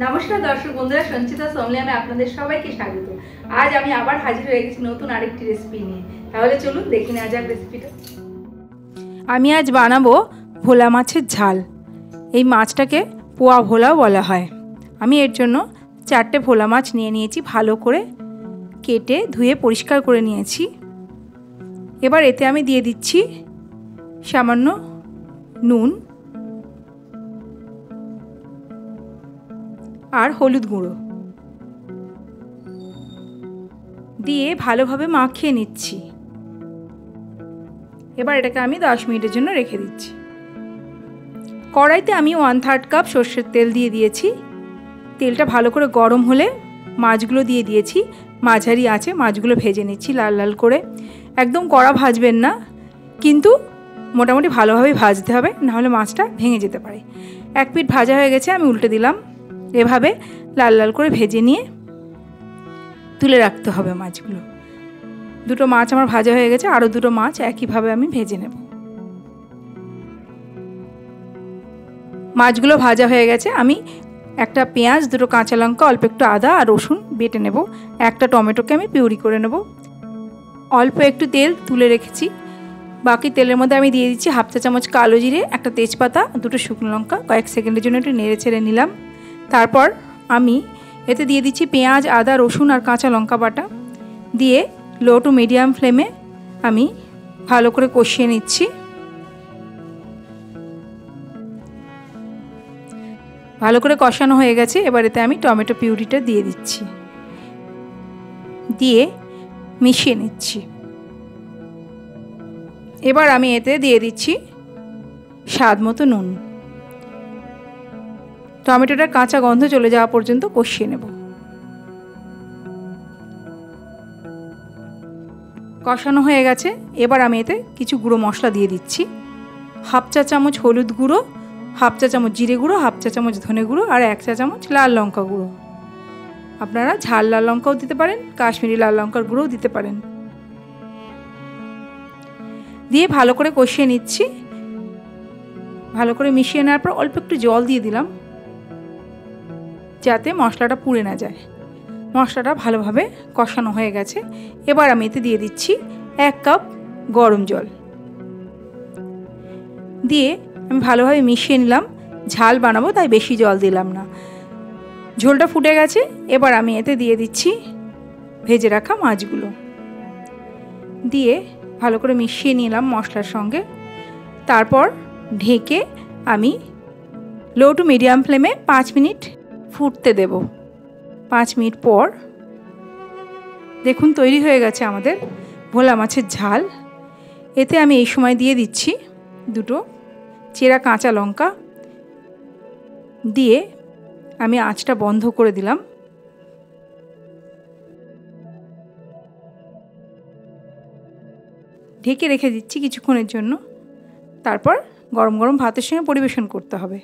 নমস্কার দর্শক বন্ধুরা, সঞ্চিতা সোমলিয়ামে আপনাদের সবাইকে স্বাগত। আজ আমি আবার হাজির হয়ে গেছি নতুন আরেকটি রেসিপি নিয়ে। তাহলে চলুন দেখে নেওয়া যাক রেসিপিটা। আমি আজ বানাবো ভোলা মাছের ঝাল। এই মাছটাকে পোয়া ভোলাও বলা হয়। আমি এর জন্য 4টে ভোলা মাছ নিয়ে নিয়েছি, ভালো করে কেটে ধুয়ে পরিষ্কার করে নিয়েছি। এবার এতে আমি দিয়ে দিচ্ছি সামান্য নুন আর হলুদ গুঁড়ো দিয়ে ভালোভাবে মাখিয়ে নিচ্ছি। এবার এটাকে আমি 10 মিনিটের জন্য রেখে দিচ্ছি। কড়াইতে আমি 1/3 কাপ সর্ষের তেল দিয়ে দিয়েছি। তেলটা ভালো করে গরম হলে মাছগুলো দিয়ে দিয়েছি। মাঝারি আঁচে মাছগুলো ভেজে নিচ্ছি লাল লাল করে। একদম কড়া ভাজবেন না, কিন্তু মোটামুটি ভালোভাবে ভাজতে হবে, নাহলে মাছটা ভেঙে যেতে পারে। এক পিঠ ভাজা হয়ে গেছে, আমি উল্টে দিলাম। এভাবে লাল লাল করে ভেজে নিয়ে তুলে রাখতে হবে মাছগুলো। দুটো মাছ আমার ভাজা হয়ে গেছে, আরও দুটো মাছ একইভাবে আমি ভেজে নেব। মাছগুলো ভাজা হয়ে গেছে, আমি একটা পেঁয়াজ, দুটো কাঁচা লঙ্কা, অল্প একটু আদা আর রসুন বেটে নেব। একটা টমেটোকে আমি পিউরি করে নেব। অল্প একটু তেল তুলে রেখেছি, বাকি তেলের মধ্যে আমি দিয়ে দিচ্ছি 1/2 চা চামচ কালো জিরে, একটা তেজপাতা, দুটো শুকনো লঙ্কা। কয়েক সেকেন্ডের জন্য একটু নেড়ে ছেড়ে নিলাম। তারপর আমি এতে দিয়ে দিচ্ছি পেঁয়াজ, আদা, রসুন আর কাঁচা লঙ্কা বাটা দিয়ে লো টু মিডিয়াম ফ্লেমে আমি ভালো করে কষিয়ে নিচ্ছি। ভালো করে কষানো হয়ে গেছে। এবার এতে আমি টমেটো পিউরিটা দিয়ে দিচ্ছি, দিয়ে মিশিয়ে নিচ্ছি। এবার আমি এতে দিয়ে দিচ্ছি স্বাদ মতো নুন। টমেটোটা কাঁচা গন্ধ চলে যাওয়া পর্যন্ত কষিয়ে নেব। কষানো হয়ে গেছে। এবার আমি এতে কিছু গুঁড়ো মশলা দিয়ে দিচ্ছি। 1/2 চা চামচ হলুদ গুঁড়ো, 1/2 চা চামচ জিরে গুঁড়ো, 1/2 চা চামচ ধনে গুঁড়ো আর 1 চা চামচ লাল লঙ্কা গুঁড়ো। আপনারা ঝাল লাল লঙ্কাও দিতে পারেন, কাশ্মীরি লাল লঙ্কার গুঁড়োও দিতে পারেন। দিয়ে ভালো করে কষিয়ে নিচ্ছি। ভালো করে মিশিয়ে নেওয়ার পর অল্প একটু জল দিয়ে দিলাম, যাতে মশলাটা পুড়ে না যায়। মশলাটা ভালোভাবে কষানো হয়ে গেছে। এবার আমি এতে দিয়ে দিচ্ছি 1 কাপ গরম জল। দিয়ে আমি ভালোভাবে মিশিয়ে নিলাম। ঝাল বানাবো তাই বেশি জল দিলাম না। ঝোলটা ফুটে গেছে। এবার আমি এতে দিয়ে দিচ্ছি ভেজে রাখা মাছগুলো, দিয়ে ভালো করে মিশিয়ে নিলাম মশলার সঙ্গে। তারপর ঢেকে আমি লো টু মিডিয়াম ফ্লেমে 5 মিনিট ফুটতে দেব। 5 মিনিট পর দেখুন তৈরি হয়ে গেছে আমাদের ভোলা মাছের ঝাল। এতে আমি এই সময় দিয়ে দিচ্ছি দুটো চেরা কাঁচা লঙ্কা, দিয়ে আমি আঁচটা বন্ধ করে দিলাম। ঢেকে রেখে দিচ্ছি কিছুক্ষণের জন্য। তারপর গরম গরম ভাতের সঙ্গে পরিবেশন করতে হবে।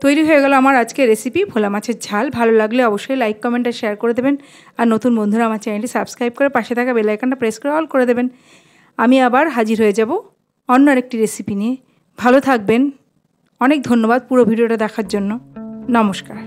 তৈরি হয়ে গেল আমার আজকের রেসিপি ভোলা মাছের ঝাল। ভালো লাগলে অবশ্যই লাইক, কমেন্ট আর শেয়ার করে দেবেন। আর নতুন বন্ধুরা আমার চ্যানেলটি সাবস্ক্রাইব করে পাশে থাকা বেল আইকনটা প্রেস করে অল করে দেবেন। আমি আবার হাজির হয়ে যাব অন্য আরেকটি রেসিপি নিয়ে। ভালো থাকবেন। অনেক ধন্যবাদ পুরো ভিডিওটা দেখার জন্য। নমস্কার।